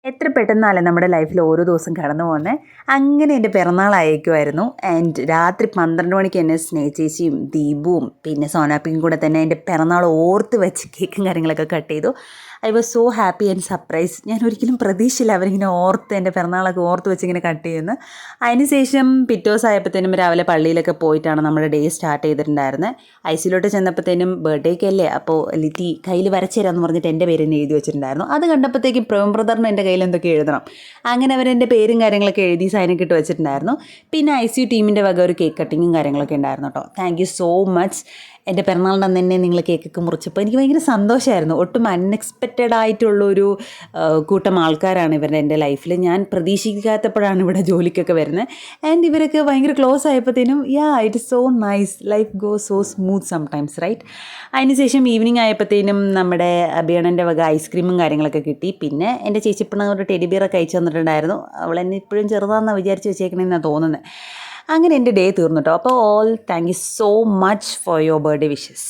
എത്ര പെട്ടെന്നല്ലേ നമ്മുടെ ലൈഫിൽ ഓരോ ദിവസം കടന്നു പോകുന്നത്. അങ്ങനെ എൻ്റെ പിറന്നാളായേക്കുമായിരുന്നു. ആൻഡ് രാത്രി 12 മണിക്ക് എന്നെ സ്നേഹചേച്ചിയും ദീപുവും പിന്നെ സോനാപ്പിയും കൂടെ തന്നെ എൻ്റെ പിറന്നാൾ ഓർത്ത് വെച്ച് കേക്കും കാര്യങ്ങളൊക്കെ കട്ട് ചെയ്തു. I was so happy and surprise. ഞാൻ ഒരിക്കലും പ്രതീക്ഷയില്ല അവരിങ്ങനെ ഓർത്ത് എൻ്റെ പിറന്നാളൊക്കെ ഓർത്ത് വെച്ച് ഇങ്ങനെ കട്ട് ചെയ്യുന്നു. അതിനുശേഷം പിറ്റേ ദിവസം ആയപ്പോഴത്തേനും രാവിലെ പള്ളിയിലൊക്കെ പോയിട്ടാണ് നമ്മുടെ ഡേ സ്റ്റാർട്ട് ചെയ്തിട്ടുണ്ടായിരുന്നത്. ഐസിയിലോട്ട് ചെന്നപ്പോഴത്തേനും ബർത്ത്ഡേക്കല്ലേ, അപ്പോൾ ലിറ്റി കയ്യിൽ വരച്ചു തരാമെന്ന് പറഞ്ഞിട്ട് എൻ്റെ പേര് തന്നെ എഴുതി വെച്ചിട്ടുണ്ടായിരുന്നു. അത് കണ്ടപ്പോഴത്തേക്കും പ്രേം ബ്രദറിന് എൻ്റെ കയ്യിൽ എന്തൊക്കെ എഴുതണം, അങ്ങനെ അവരെൻ്റെ പേരും കാര്യങ്ങളൊക്കെ എഴുതി സൈനൊക്കെ ഇട്ട് വെച്ചിട്ടുണ്ടായിരുന്നു. പിന്നെ ICU ടീമിൻ്റെ വക ഒരു കേക്ക് കട്ടിങ്ങും കാര്യങ്ങളൊക്കെ ഉണ്ടായിരുന്നു കേട്ടോ. Thank you so much. എൻ്റെ പിറന്നാളിൻ്റെ അന്ന് തന്നെ നിങ്ങൾ കേക്കൊക്കെ മുറിച്ചപ്പോൾ എനിക്ക് ഭയങ്കര സന്തോഷമായിരുന്നു. ഒട്ടും അൺഎക്സ്പെക്റ്റഡ് ആയിട്ടുള്ളൊരു കൂട്ടം ആൾക്കാരാണ് ഇവരുടെ എൻ്റെ ലൈഫിൽ. ഞാൻ പ്രതീക്ഷിക്കാത്തപ്പോഴാണ് ഇവിടെ ജോലിക്കൊക്കെ വരുന്നത്. ആൻഡ് ഇവരൊക്കെ ഭയങ്കര ക്ലോസ് ആയപ്പോഴത്തേനും it is so nice. Life go so smooth sometimes right. അതിനുശേഷം ഈവനിങ് ആയപ്പോഴത്തേനും നമ്മുടെ അഭിയണൻ്റെ വക ഐസ്ക്രീമും കാര്യങ്ങളൊക്കെ കിട്ടി. പിന്നെ എൻ്റെ ചേച്ചിപ്പണ ഒരു ടെഡി ബിയറൊക്കെ അയച്ചു തന്നിട്ടുണ്ടായിരുന്നു. അവൾ എന്നെ ഇപ്പോഴും ചെറുതാണെന്നാണ് വിചാരിച്ച് വെച്ചേക്കണമെന്നാണ് തോന്നുന്നത്. അങ്ങനെ എൻ്റെ ഡേ തീർന്നു കേട്ടോ. അപ്പോൾ thank you so much for your birthday wishes.